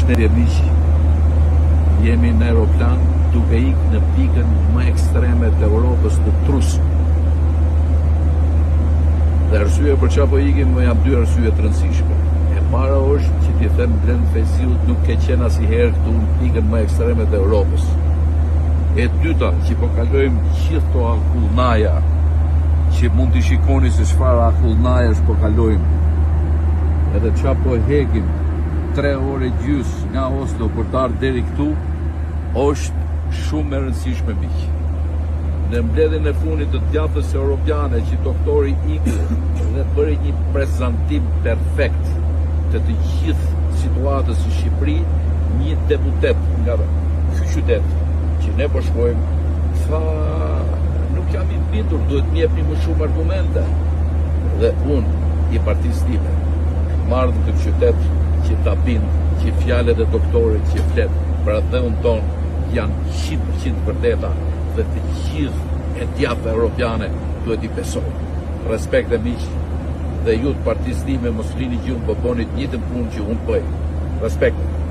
është në miq, jemi në aeroplan duke ikë në pikën më ekstreme të Europës të trus. Dhe arsye për çfarë po ikim, më jam dy arsye të rëndësishme. E para është që t'i them Blen Fesiut nuk ke qenë asnjëherë këtu në pikën më ekstreme të Europës. E dyta, që po kalojmë gjithë to akullnaja, që mund t'i shikoni se çfarë akullnaja po kalojmë. Edhe qa po hekim 3 orë gjys nga Oslo për të ardhur deri këtu, është shumë e rëndësishme miq. Në mbledhjen e fundit të djathtës europiane që doktori ikë dhe bëri një prezantim perfekt të gjithë situatës në Shqipëri, një deputet nga ky qytet që ne po shkojmë, tha nuk jam i bindur, duhet më jepni më shumë argumente. Dhe unë i partisë time marrë në këtë qytet që ta bind që fjalët e doktorit që flet për dhënën tonë janë 100% vërteta dhe të gjithë e djathtë europiane duhet i besojnë. Respekt e miq, dhe ju të partisë time mos lini gjumë, po bëni të njëjtën punë që unë bëj. Respekt.